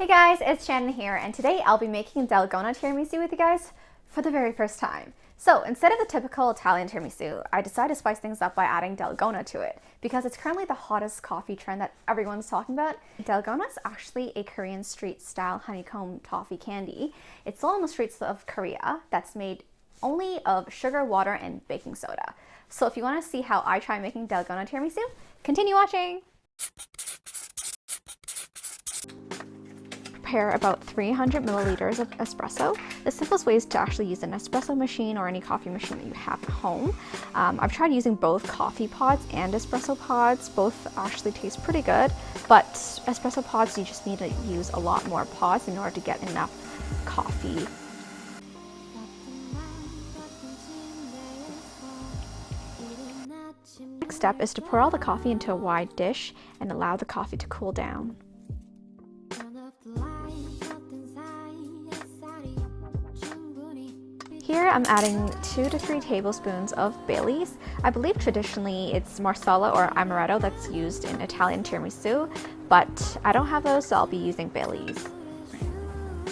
Hey guys, it's Shannon here, and today I'll be making Dalgona Tiramisu with you guys for the very first time. So instead of the typical Italian tiramisu, I decided to spice things up by adding Dalgona to it because it's currently the hottest coffee trend that everyone's talking about. Dalgona is actually a Korean street style honeycomb toffee candy. It's sold on the streets of Korea that's made only of sugar, water, and baking soda. So if you want to see how I try making Dalgona Tiramisu, continue watching! Prepare about 300 milliliters of espresso. The simplest way is to actually use an espresso machine or any coffee machine that you have at home. I've tried using both coffee pods and espresso pods. Both actually taste pretty good, but espresso pods, you just need to use a lot more pods in order to get enough coffee. Next step is to pour all the coffee into a wide dish and allow the coffee to cool down. Here I'm adding 2 to 3 tablespoons of Baileys. I believe traditionally it's Marsala or Amaretto that's used in Italian tiramisu, but I don't have those, so I'll be using Baileys.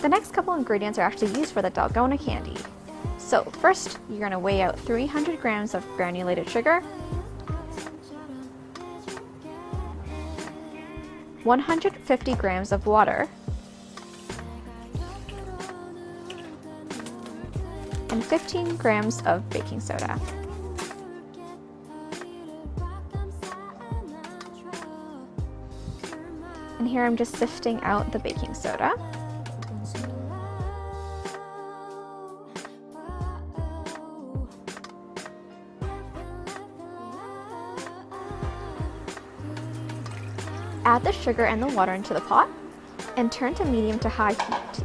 The next couple ingredients are actually used for the Dalgona candy. So first, you're going to weigh out 300 grams of granulated sugar, 150 grams of water, and 15 grams of baking soda. And here I'm just sifting out the baking soda. Add the sugar and the water into the pot and turn to medium to high heat.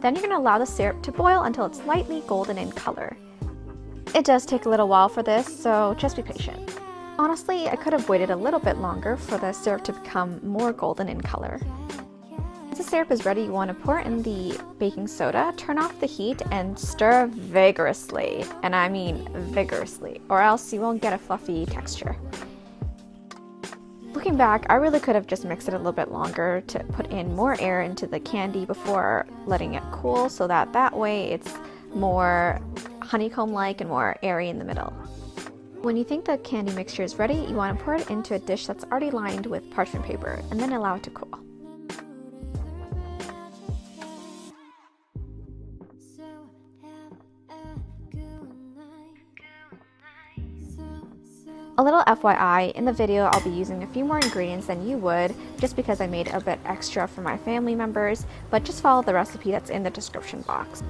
Then you're going to allow the syrup to boil until it's lightly golden in color. It does take a little while for this, so just be patient. Honestly, I could have waited a little bit longer for the syrup to become more golden in color. Once the syrup is ready, you want to pour in the baking soda, turn off the heat, and stir vigorously. And I mean vigorously, or else you won't get a fluffy texture. Looking back, I really could have just mixed it a little bit longer to put in more air into the candy before letting it cool, so that way it's more honeycomb-like and more airy in the middle. When you think the candy mixture is ready, you want to pour it into a dish that's already lined with parchment paper and then allow it to cool. A little FYI, in the video I'll be using a few more ingredients than you would just because I made a bit extra for my family members, but just follow the recipe that's in the description box.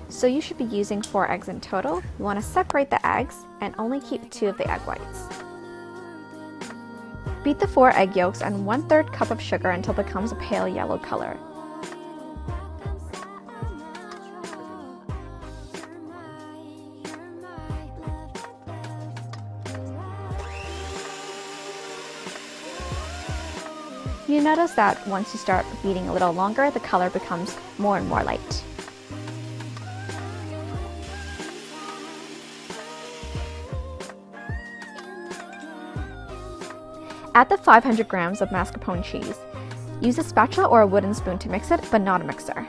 So you should be using 4 eggs in total. You want to separate the eggs and only keep 2 of the egg whites. Beat the 4 egg yolks and 1/3 cup of sugar until it becomes a pale yellow color. You notice that once you start beating a little longer, the color becomes more and more light. Add the 500 grams of mascarpone cheese. Use a spatula or a wooden spoon to mix it, but not a mixer.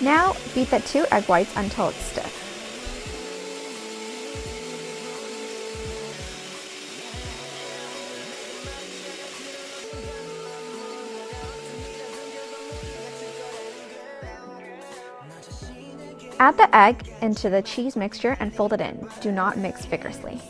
Now beat the 2 egg whites until it's stiff. Add the egg into the cheese mixture and fold it in. Do not mix vigorously.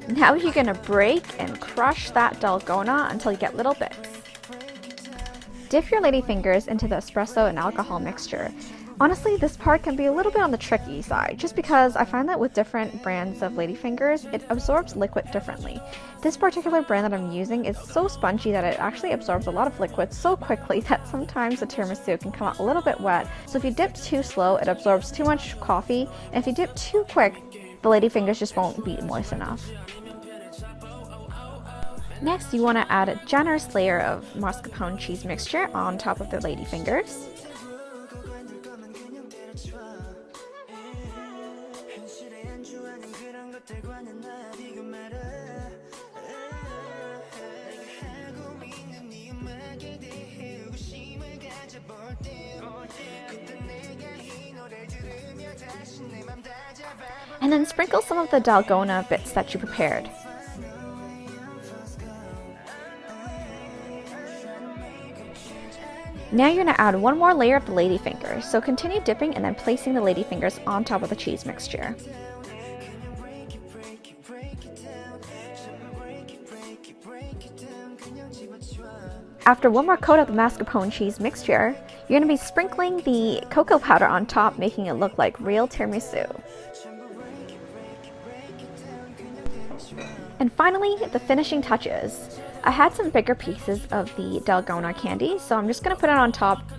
Now you're gonna break and crush that Dalgona until you get little bits. Dip your ladyfingers into the espresso and alcohol mixture. Honestly, this part can be a little bit on the tricky side, just because I find that with different brands of ladyfingers, it absorbs liquid differently. This particular brand that I'm using is so spongy that it actually absorbs a lot of liquid so quickly that sometimes the tiramisu can come out a little bit wet. So if you dip too slow, it absorbs too much coffee, and if you dip too quick, the ladyfingers just won't be moist enough. Next, you want to add a generous layer of mascarpone cheese mixture on top of the ladyfingers. And then sprinkle some of the Dalgona bits that you prepared. Now you're going to add one more layer of the ladyfingers, so continue dipping and then placing the ladyfingers on top of the cheese mixture. After one more coat of the mascarpone cheese mixture, you're going to be sprinkling the cocoa powder on top, making it look like real tiramisu. And finally, the finishing touches. I had some bigger pieces of the Dalgona candy, so I'm just going to put it on top.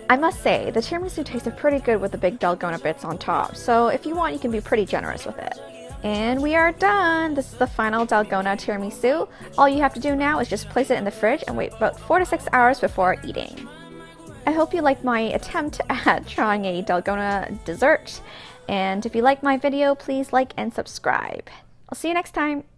I must say, the tiramisu tasted pretty good with the big Dalgona bits on top, so if you want, you can be pretty generous with it. And we are done! This is the final Dalgona tiramisu. All you have to do now is just place it in the fridge and wait about 4 to 6 hours before eating. I hope you liked my attempt at trying a Dalgona dessert, and if you liked my video, please like and subscribe. I'll see you next time!